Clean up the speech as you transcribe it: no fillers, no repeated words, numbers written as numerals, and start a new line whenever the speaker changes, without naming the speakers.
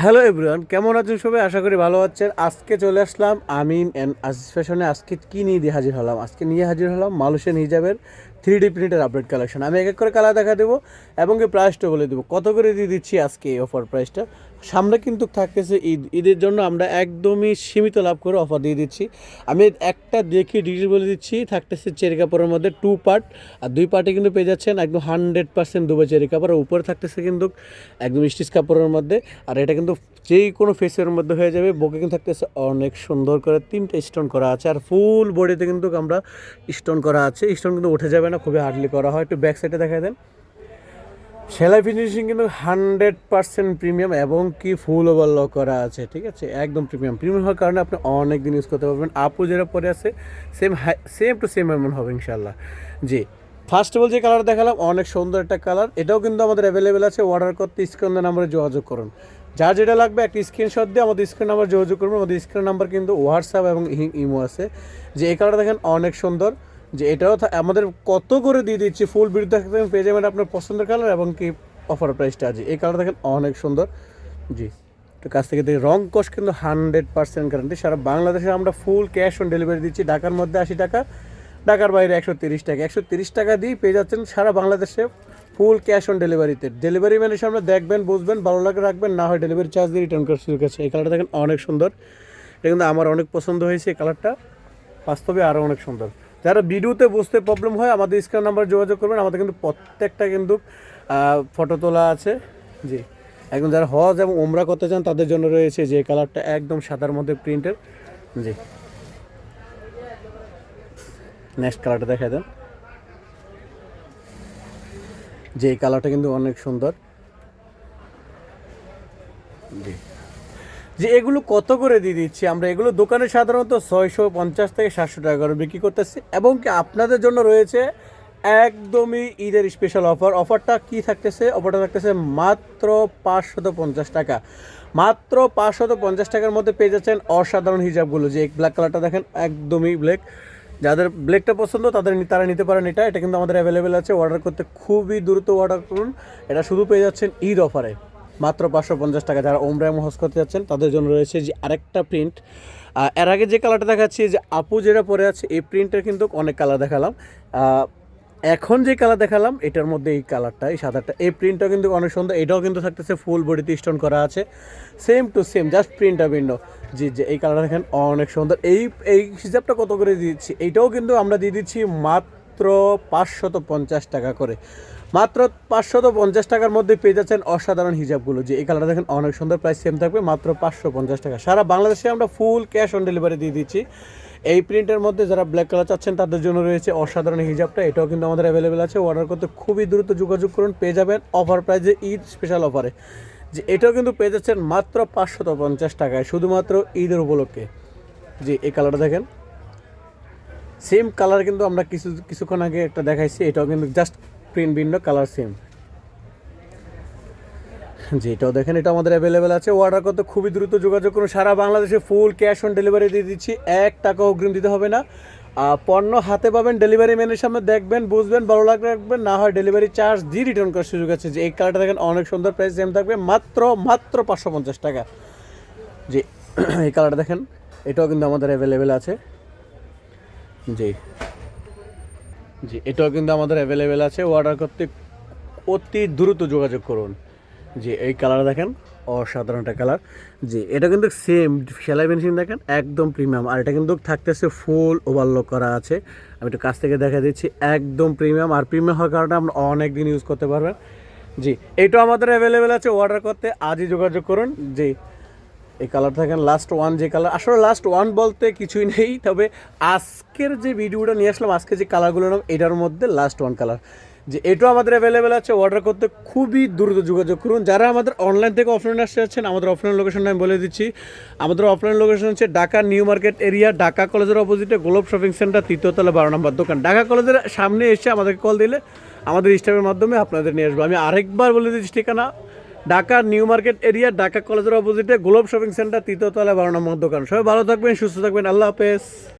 Hello everyone, কেমন আছেন সবাই? আশা করি ভালো আছেন। আজকে চলে আসলাম আমিন অ্যান্ড আজিজ ফ্যাশনে। আজকে কী নিয়ে হাজির হলাম? আজকে নিয়ে হাজির হলাম মালয়েশিয়ান হিজাবের 3D প্রিন্টের আপডেট কালেকশন। আমি এক এক করে কালার দেখা দেবো এবং কি প্রাইসটা বলে দেবো, কত করে দিয়ে দিচ্ছি আজকে এই অফার প্রাইসটা। সামনে কিন্তু থাকতেছে ঈদের জন্য আমরা একদমই সীমিত লাভ করে অফার দিয়ে দিচ্ছি। আমি একটা দেখি ডিটেল বলে দিচ্ছি। থাকতেছে চেরি কাপড়ের মধ্যে 2 পার্ট, আর 2 পার্টে কিন্তু পেয়ে যাচ্ছেন একদম 100% দুবাই চেরি কাপড়। আর উপরে থাকতেছে কিন্তু একদম স্টিচ কাপড়ের মধ্যে। আর এটা কিন্তু যেই কোনো ফেসের মধ্যে হয়ে যাবে। বুকে কিন্তু থাকতেছে অনেক সুন্দর করে 3টে স্টোন করা আছে, আর ফুল বডিতে কিন্তু আমরা স্টোন করা আছে। স্টোন কিন্তু উঠে যাবে না, খুবই হার্ডলি করা হয়। একটু ব্যাক সাইডে দেখা দেন। সেলাই ফিনিশিং কিন্তু 100% প্রিমিয়াম এবং কি ফুল ওভারলক করা আছে, ঠিক আছে? একদম প্রিমিয়াম হওয়ার কারণে আপনি অনেক দিন ইউজ করতে পারবেন। আপু যেটা পরে আছে সেম টু সেম এমন হবে ইনশাল্লাহ। জি, ফার্স্ট অফ অল যে কালার দেখালাম অনেক সুন্দর একটা কালার, এটাও কিন্তু আমাদের অ্যাভেলেবেল আছে। অর্ডার করতে স্ক্রিন নাম্বারে যোগাযোগ করুন। যার যেটা লাগবে একটা স্ক্রিনশট দিয়ে আমাদের স্ক্রিন নাম্বার যোগাযোগ করবেন। আমাদের স্ক্রিন নাম্বার কিন্তু হোয়াটসঅ্যাপ এবং ইমো আছে। যে এই কালারটা দেখেন অনেক সুন্দর। যে এটাও আমাদের কত করে দিয়ে দিচ্ছি, ফুল ভিডিও দেখতে পেয়ে যাবেন আপনার পছন্দের কালার এবং কি অফার প্রাইসটা আছে। এই কালার দেখেন অনেক সুন্দর। জি, তো কাছ থেকে দেখি রং কস কিন্তু 100% গ্যারান্টি। সারা বাংলাদেশে আমরা ফুল ক্যাশ অন ডেলিভারি দিচ্ছি। ঢাকার মধ্যে 80 টাকা, ঢাকার বাইরে 130 টাকা। 130 টাকা দিয়ে পেয়ে যাচ্ছেন সারা বাংলাদেশে ফুল ক্যাশ অন ডেলিভারিতে। ডেলিভারি ম্যানের সামনে দেখবেন, বুঝবেন, ভালো লাগে রাখবেন, না হয় ডেলিভারি চার্জ দিয়ে রিটার্ন করে শুরু করছে। এই কালারটা দেখেন অনেক সুন্দর। এটা কিন্তু আমার অনেক পছন্দ হয়েছে। এই কালারটা বাস্তবে আরও অনেক সুন্দর। যারা ভিডিওতে বুঝতে প্রবলেম হয় আমাদের স্ক্রিন নাম্বার যোগাযোগ করবেন। আমাদের কিন্তু প্রত্যেকটা কিন্তু ফটো তোলা আছে। জি, একদম যারা হজ এবং ওমরা করতে চান তাদের জন্য রয়েছে যে কালারটা একদম সাদার মধ্যে প্রিন্টের। জি, নেক্সট কালারটা দেখা দেন। যে এই কালারটা কিন্তু অনেক সুন্দর। জি, যে এগুলো কত করে দিয়ে দিচ্ছি আমরা? এগুলো দোকানে সাধারণত 650 থেকে 700 টাকা করে বিক্রি করতেছি। এবং কি আপনাদের জন্য রয়েছে একদমই ঈদের স্পেশাল অফার। অফারটা কি থাকতেছে? অফারটা থাকতেছে মাত্র 550 টাকা। মাত্র 550 টাকার মধ্যে পেয়ে যাচ্ছেন অসাধারণ হিজাবগুলো। যে ব্ল্যাক কালারটা দেখেন একদমই ব্ল্যাক। যাদের ব্ল্যাকটা পছন্দ তারা নিতে পারেন। এটা কিন্তু আমাদের অ্যাভেলেবেল আছে। অর্ডার করতে খুবই দ্রুত অর্ডার করুন। এটা শুধু পেয়ে যাচ্ছেন ঈদ অফারে মাত্র 550 টাকা। যারা ওমরা এবং হজ করতে যাচ্ছেন তাদের জন্য রয়েছে যে আরেকটা প্রিন্ট। এর আগে যে কালারটা দেখাচ্ছি, যে আপু যেটা পরে আছে, এই প্রিন্টের কিন্তু অনেক কালার দেখালাম। এখন যে কালার দেখালাম এটার মধ্যে এই কালারটা, এই সাদাটা, এই প্রিন্টটা কিন্তু অনেক সুন্দর। এটাও কিন্তু থাকতেছে ফুল বডিতে স্টোন করা আছে, সেম টু সেম, জাস্ট প্রিন্টটা ভিন্ন। জি, যে এই কালারটা দেখেন অনেক সুন্দর। এই হিসাবটা কত করে দিচ্ছি? এইটাও কিন্তু আমরা দিয়ে দিচ্ছি মাত্র 550 টাকা করে। মাত্র 550 টাকার মধ্যে পেয়ে যাচ্ছেন অসাধারণ হিজাবগুলো। যে এই কালারটা দেখেন অনেক সুন্দর। প্রাইস সেম থাকবে মাত্র 550 টাকা। সারা বাংলাদেশে আমরা ফুল ক্যাশ অন ডেলিভারি দিয়ে দিচ্ছি। এই প্রিন্টের মধ্যে যারা ব্ল্যাক কালার চাচ্ছেন তাদের জন্য রয়েছে অসাধারণ হিজাবটা। এটাও কিন্তু আমাদের অ্যাভেলেবেল আছে। অর্ডার করতে খুবই দ্রুত যোগাযোগ করুন, পেয়ে যাবেন অফার প্রাইসে ঈদ স্পেশাল অফারে। যে এটাও কিন্তু পেয়ে যাচ্ছেন মাত্র 550 টাকায়, শুধুমাত্র ঈদের উপলক্ষে। জি, এই কালারটা দেখেন সেম কালার কিন্তু আমরা কিছুক্ষণ আগে একটা দেখাইছি। এটাও কিন্তু জাস্ট প্রিন্ট ভিন্ন, কালার সেম। জি, এটাও দেখেন, এটা আমাদের অ্যাভেলেবেল আছে। অর্ডার করতে খুবই দ্রুত যোগাযোগ করুন। সারা বাংলাদেশে ফুল ক্যাশ অন ডেলিভারি দিয়ে দিচ্ছি। 1 টাকা অগ্রিম দিতে হবে না। পণ্য হাতে পাবেন, ডেলিভারি ম্যানের সামনে দেখবেন, বুঝবেন, ভালো লাগবে রাখবেন, না হয় ডেলিভারি চার্জ দিয়ে রিটার্ন করার সুযোগ আছে। যে এই কালারটা দেখেন অনেক সুন্দর। প্রাইস সেম থাকবে মাত্র 550 টাকা। জি, এই কালারটা দেখেন, এটাও কিন্তু আমাদের অ্যাভেলেবেল আছে। জি, জি, এটাও কিন্তু আমাদের অ্যাভেলেবেল আছে। অর্ডার করতে অতি দ্রুত যোগাযোগ করুন। জি, এই কালার দেখেন অসাধারণ একটা কালার। জি, এটা কিন্তু সেম সেলাই ফিনিশিং দেখেন একদম প্রিমিয়াম। আর এটা কিন্তু থাকতেছে ফুল ওভারলক করা আছে। আমি একটু কাছ থেকে দেখা দিচ্ছি, একদম প্রিমিয়াম। আর প্রিমিয়াম হওয়ার কারণে আমরা অনেক দিন ইউজ করতে পারবেন। জি, এইটাও আমাদের অ্যাভেলেবেল আছে। অর্ডার করতে আজই যোগাযোগ করুন। জি, এই কালার থাকেন লাস্ট ওয়ান যে কালার, আসলে লাস্ট ওয়ান বলতে কিছুই নেই, তবে আজকের যে ভিডিওটা নিয়ে আসলাম, আজকে যে কালারগুলো নাম এটার মধ্যে লাস্ট ওয়ান কালার। যে এটাও আমাদের অ্যাভেলেবেল আছে। অর্ডার করতে খুবই দ্রুত যোগাযোগ করুন। যারা আমাদের অনলাইন থেকে অফলাইন আসতে যাচ্ছেন, আমাদের অফলাইন লোকেশনটা আমি বলে দিচ্ছি। আমাদের অফলাইন লোকেশন হচ্ছে Dhaka new market area, Dhaka কলেজের অপোজিটে গ্লোব শপিং সেন্টার, 3য় তলা, 12 নম্বর দোকান। ঢাকা কলেজের সামনে এসে আমাদেরকে কল দিলে আমাদের স্টাফের মাধ্যমে আপনাদের নিয়ে আসবো। আমি আরেকবার বলে দিচ্ছি ঠিকানা, Dhaka new market area, Dhaka কলেজের অপোজিটে গ্লোব শপিং সেন্টার, 3য় তলা, 12 নম্বর দোকান। সবাই ভালো থাকবেন, সুস্থ থাকবেন, আল্লাহ হাফেজ।